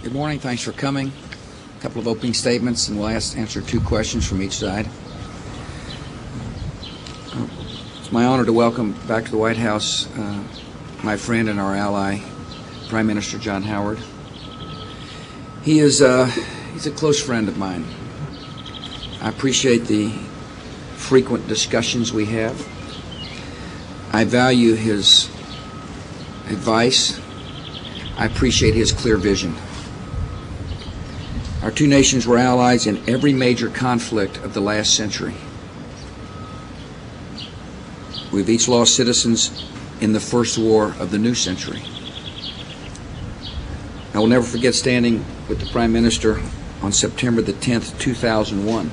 Good morning. Thanks for coming. A couple of opening statements, and we'll answer two questions from each side. It's my honor to welcome back to the White House my friend and our ally, Prime Minister John Howard. He's a close friend of mine. I appreciate the frequent discussions we have. I value his advice. I appreciate his clear vision. Our two nations were allies in every major conflict of the last century. We've each lost citizens in the first war of the new century. I will never forget standing with the Prime Minister on September the 10th, 2001,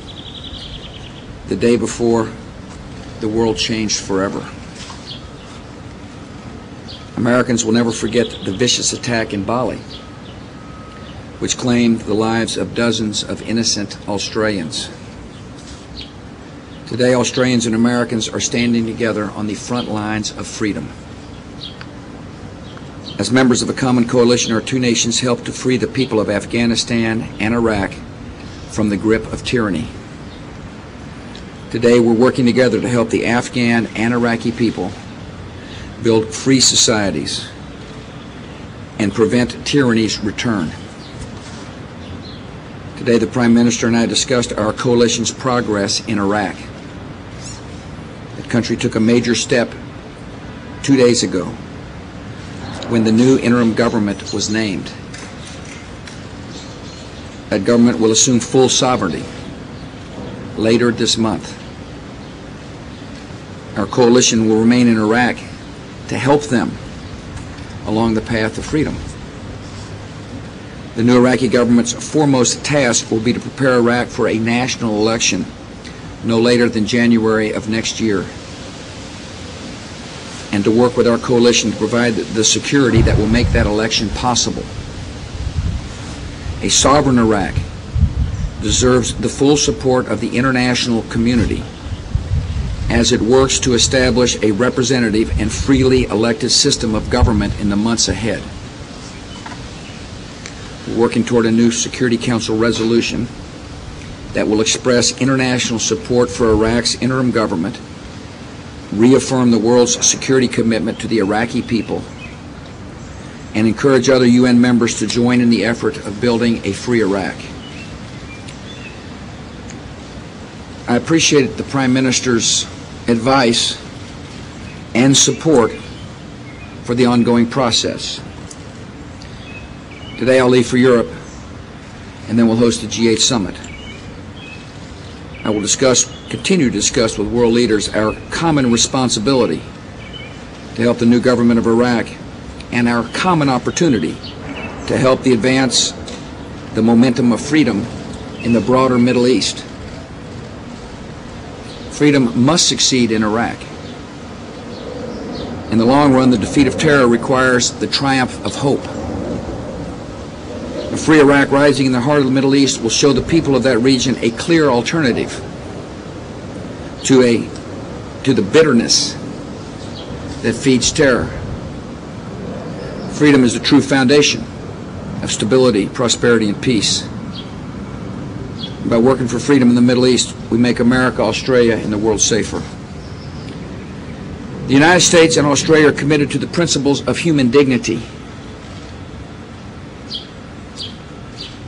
the day before the world changed forever. Americans will never forget the vicious attack in Bali, which claimed the lives of dozens of innocent Australians. Today, Australians and Americans are standing together on the front lines of freedom. As members of a common coalition, our two nations helped to free the people of Afghanistan and Iraq from the grip of tyranny. Today, we're working together to help the Afghan and Iraqi people build free societies and prevent tyranny's return. Today, the Prime Minister and I discussed our coalition's progress in Iraq. The country took a major step 2 days ago when the new interim government was named. That government will assume full sovereignty later this month. Our coalition will remain in Iraq to help them along the path of freedom. The new Iraqi government's foremost task will be to prepare Iraq for a national election no later than January of next year, and to work with our coalition to provide the security that will make that election possible. A sovereign Iraq deserves the full support of the international community as it works to establish a representative and freely elected system of government in the months ahead. We're working toward a new Security Council resolution that will express international support for Iraq's interim government, reaffirm the world's security commitment to the Iraqi people, and encourage other UN members to join in the effort of building a free Iraq. I appreciate the Prime Minister's advice and support for the ongoing process. Today I'll leave for Europe, and then we'll host the G8 summit. I will continue to discuss with world leaders our common responsibility to help the new government of Iraq and our common opportunity to help advance the momentum of freedom in the broader Middle East. Freedom must succeed in Iraq. In the long run, the defeat of terror requires the triumph of hope. A free Iraq rising in the heart of the Middle East will show the people of that region a clear alternative to the bitterness that feeds terror. Freedom is the true foundation of stability, prosperity, and peace. By working for freedom in the Middle East, we make America, Australia, and the world safer. The United States and Australia are committed to the principles of human dignity.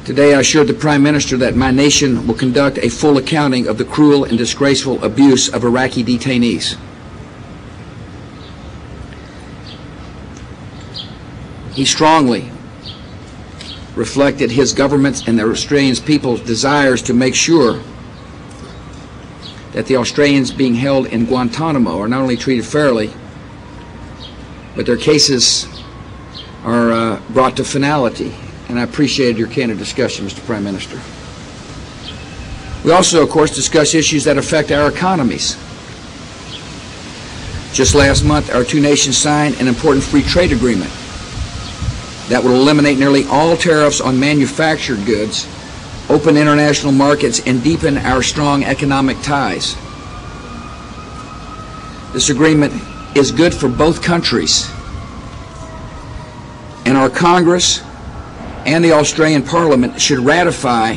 Today I assured the Prime Minister that my nation will conduct a full accounting of the cruel and disgraceful abuse of Iraqi detainees. He strongly reflected his government's and the Australian people's desires to make sure that the Australians being held in Guantanamo are not only treated fairly, but their cases are brought to finality. And I appreciated your candid discussion, Mr. Prime Minister. We also, of course, discuss issues that affect our economies. Just last month, our two nations signed an important free trade agreement that will eliminate nearly all tariffs on manufactured goods, open international markets, and deepen our strong economic ties. This agreement is good for both countries, and our Congress and the Australian Parliament should ratify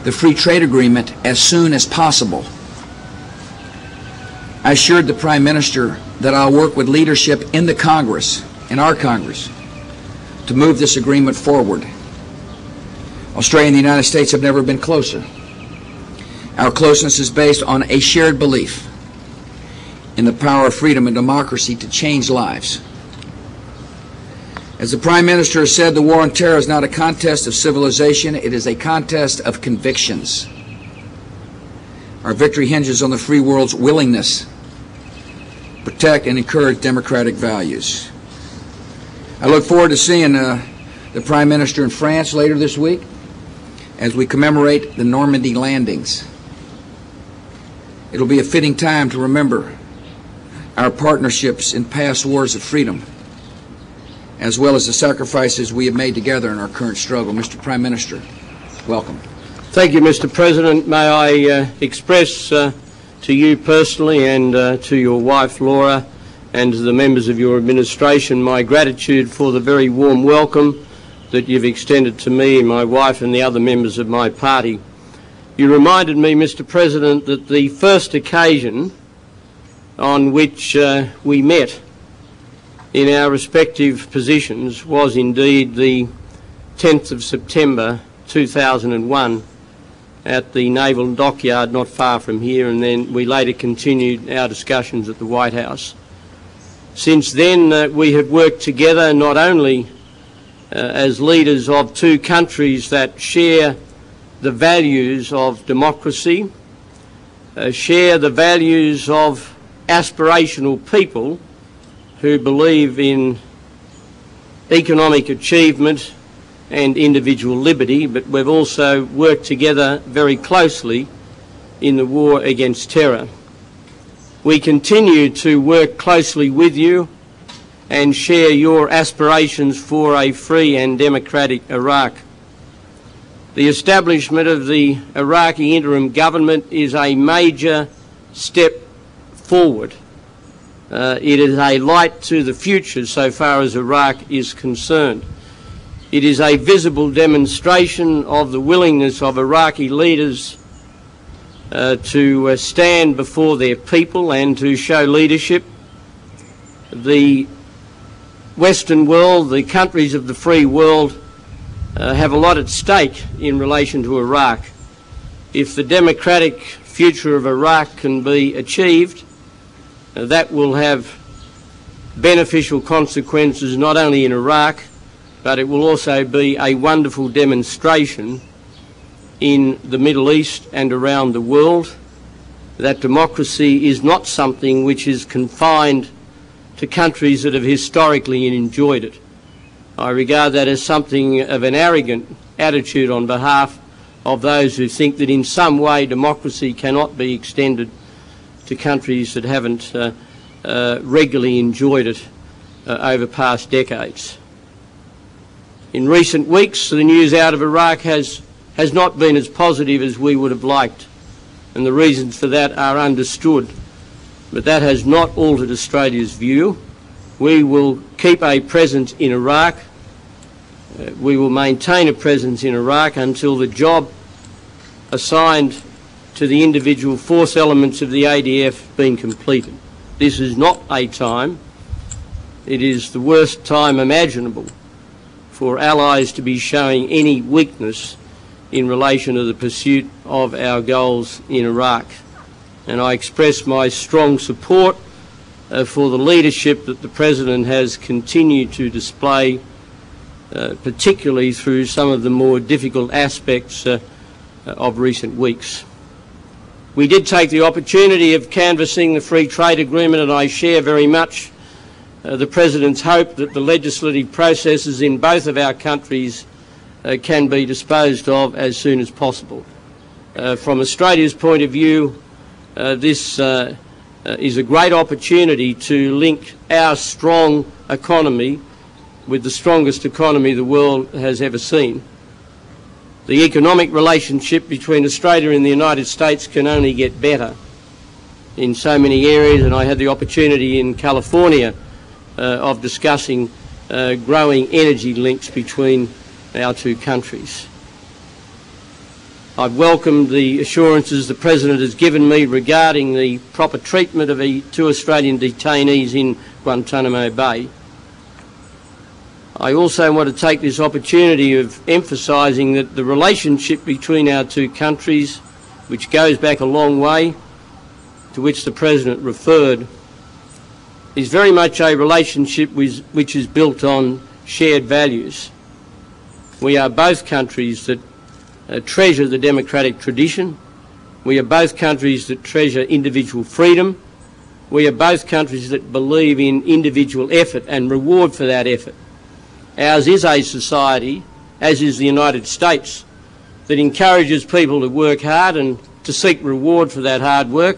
the free trade agreement as soon as possible. I assured the Prime Minister that I'll work with leadership in the Congress, in our Congress, to move this agreement forward. Australia and the United States have never been closer. Our closeness is based on a shared belief in the power of freedom and democracy to change lives. As the Prime Minister has said, the war on terror is not a contest of civilization, it is a contest of convictions. Our victory hinges on the free world's willingness to protect and encourage democratic values. I look forward to seeing the Prime Minister in France later this week as we commemorate the Normandy landings. It'll be a fitting time to remember our partnerships in past wars of freedom, as well as the sacrifices we have made together in our current struggle. Mr. Prime Minister, welcome. Thank you, Mr. President. May I express to you personally and to your wife, Laura, and to the members of your administration my gratitude for the very warm welcome that you've extended to me, my wife and the other members of my party. You reminded me, Mr. President, that the first occasion on which we met in our respective positions was indeed the 10th of September 2001 at the Naval Dockyard not far from here, and then we later continued our discussions at the White House. Since then we have worked together not only as leaders of two countries that share the values of democracy, share the values of aspirational people who believe in economic achievement and individual liberty, but we've also worked together very closely in the war against terror. We continue to work closely with you and share your aspirations for a free and democratic Iraq. The establishment of the Iraqi interim government is a major step forward. It is a light to the future so far as Iraq is concerned. It is a visible demonstration of the willingness of Iraqi leaders to stand before their people and to show leadership. The Western world, the countries of the free world, have a lot at stake in relation to Iraq. If the democratic future of Iraq can be achieved, that will have beneficial consequences not only in Iraq, but it will also be a wonderful demonstration in the Middle East and around the world that democracy is not something which is confined to countries that have historically enjoyed it. I regard that as something of an arrogant attitude on behalf of those who think that in some way democracy cannot be extended to countries that haven't regularly enjoyed it over past decades. In recent weeks, the news out of Iraq has not been as positive as we would have liked, and the reasons for that are understood. But that has not altered Australia's view. We will keep a presence in Iraq. We will maintain a presence in Iraq until the job assigned to the individual force elements of the ADF been completed. This is not a time, it is the worst time imaginable for allies to be showing any weakness in relation to the pursuit of our goals in Iraq. And I express my strong support for the leadership that the President has continued to display, particularly through some of the more difficult aspects of recent weeks. We did take the opportunity of canvassing the free trade agreement, and I share very much the President's hope that the legislative processes in both of our countries can be disposed of as soon as possible. From Australia's point of view, this is a great opportunity to link our strong economy with the strongest economy the world has ever seen. The economic relationship between Australia and the United States can only get better in so many areas, and I had the opportunity in California of discussing growing energy links between our two countries. I've welcomed the assurances the President has given me regarding the proper treatment of the two Australian detainees in Guantanamo Bay. I also want to take this opportunity of emphasising that the relationship between our two countries, which goes back a long way, to which the President referred, is very much a relationship which is built on shared values. We are both countries that treasure the democratic tradition. We are both countries that treasure individual freedom. We are both countries that believe in individual effort and reward for that effort. Ours is a society, as is the United States, that encourages people to work hard and to seek reward for that hard work,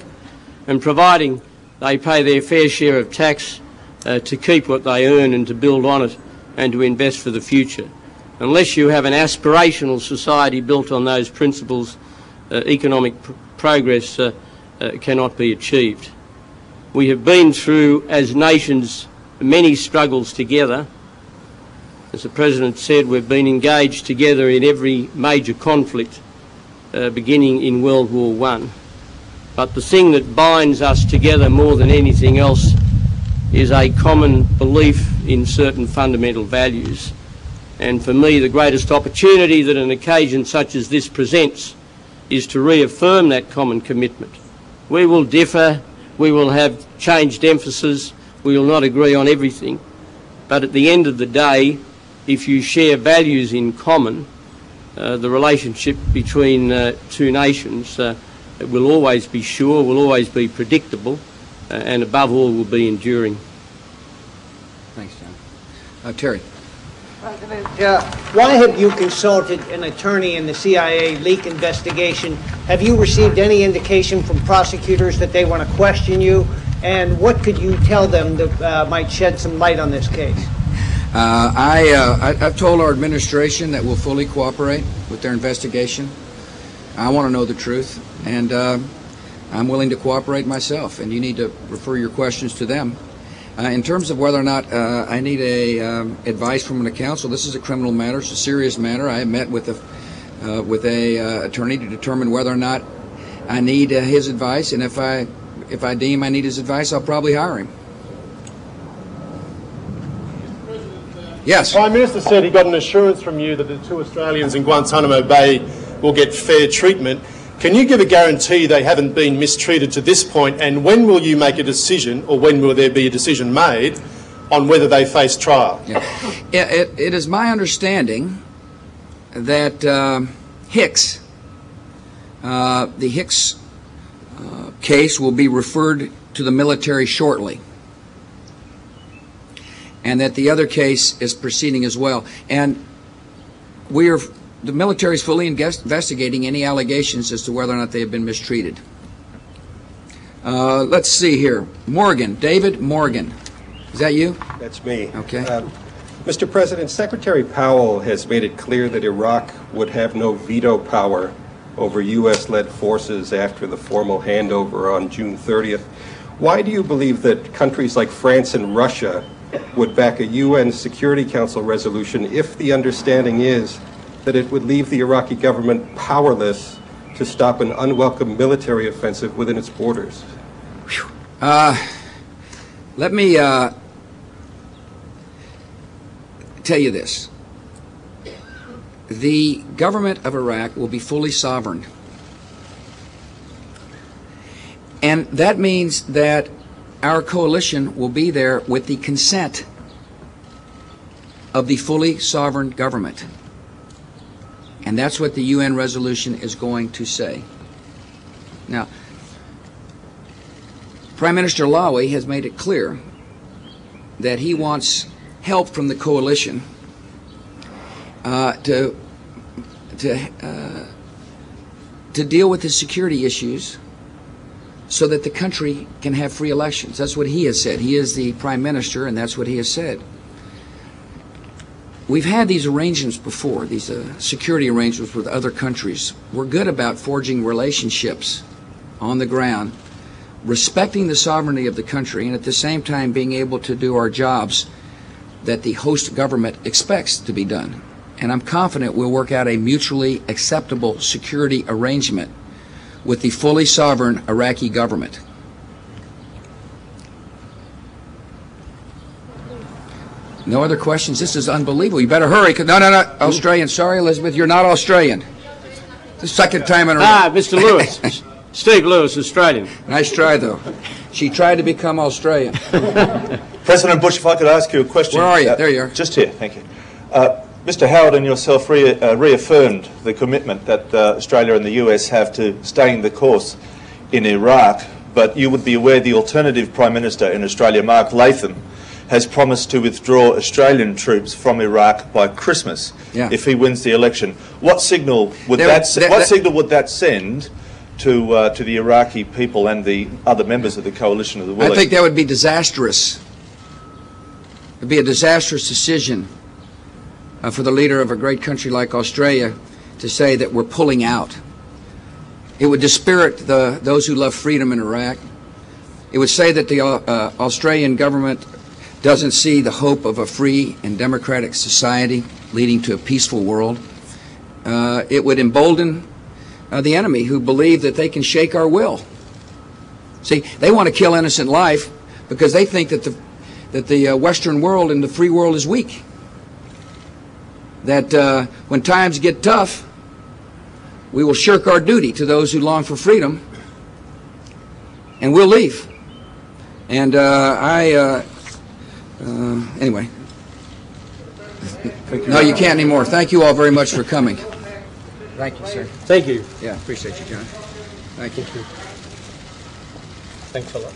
and providing they pay their fair share of tax to keep what they earn and to build on it and to invest for the future. Unless you have an aspirational society built on those principles, economic progress cannot be achieved. We have been through, as nations, many struggles together. As the President said, we've been engaged together in every major conflict, beginning in World War I. But the thing that binds us together more than anything else is a common belief in certain fundamental values. And for me, the greatest opportunity that an occasion such as this presents is to reaffirm that common commitment. We will differ, we will have changed emphasis, we will not agree on everything, but at the end of the day, if you share values in common, the relationship between two nations will always be sure, will always be predictable, and above all will be enduring. Thanks, John. Terry. President, why have you consulted an attorney in the CIA leak investigation? Have you received any indication from prosecutors that they want to question you? And what could you tell them that might shed some light on this case? I've told our administration that we'll fully cooperate with their investigation. I want to know the truth, and I'm willing to cooperate myself, and you need to refer your questions to them. In terms of whether or not I need advice from a counsel, this is a criminal matter. It's a serious matter. I have met with a attorney to determine whether or not I need his advice, and if I deem I need his advice, I'll probably hire him. Yes. The Prime Minister said he got an assurance from you that the two Australians in Guantanamo Bay will get fair treatment. Can you give a guarantee they haven't been mistreated to this point, and when will you make a decision, or when will there be a decision made on whether they face trial? Yeah. It is my understanding that the Hicks case will be referred to the military shortly, and that the other case is proceeding as well. And the military is fully investigating any allegations as to whether or not they have been mistreated. Let's see here. Morgan, David Morgan. Is that you? That's me. Okay. Mr. President, Secretary Powell has made it clear that Iraq would have no veto power over U.S.-led forces after the formal handover on June 30th. Why do you believe that countries like France and Russia would back a UN Security Council resolution if the understanding is that it would leave the Iraqi government powerless to stop an unwelcome military offensive within its borders? Let me tell you this. The government of Iraq will be fully sovereign. And that means that our coalition will be there with the consent of the fully sovereign government. And that's what the UN resolution is going to say. Now, Prime Minister Lawi has made it clear that he wants help from the coalition to deal with the security issues so that the country can have free elections. That's what he has said. He is the Prime Minister, and that's what he has said. We've had these arrangements before, these security arrangements with other countries. We're good about forging relationships on the ground, respecting the sovereignty of the country, and at the same time being able to do our jobs that the host government expects to be done. and I'm confident we'll work out a mutually acceptable security arrangement with the fully sovereign Iraqi government. No other questions? This is unbelievable. You better hurry. No, Australian. Sorry, Elizabeth, you're not Australian. The second time in a row. Mr. Lewis. Steve Lewis, Australian. Nice try, though. She tried to become Australian. President Bush, if I could ask you a question. Where are you? There you are. Just here, thank you. Mr. Howard and yourself reaffirmed the commitment that Australia and the US have to staying the course in Iraq, but you would be aware the alternative Prime Minister in Australia, Mark Latham, has promised to withdraw Australian troops from Iraq by Christmas if he wins the election. What signal would that send to the Iraqi people and the other members of the coalition of the willing? I think that would be disastrous. It would be a disastrous decision for the leader of a great country like Australia to say that we're pulling out. It would dispirit those who love freedom in Iraq. It would say that the Australian government doesn't see the hope of a free and democratic society leading to a peaceful world. It would embolden the enemy who believe that they can shake our will. See, they want to kill innocent life because they think that the Western world and the free world is weak. That when times get tough, we will shirk our duty to those who long for freedom, and we'll leave. And anyway, no, you can't anymore. Thank you all very much for coming. Thank you, sir. Thank you. Yeah, appreciate you, John. Thank you. Thanks a lot.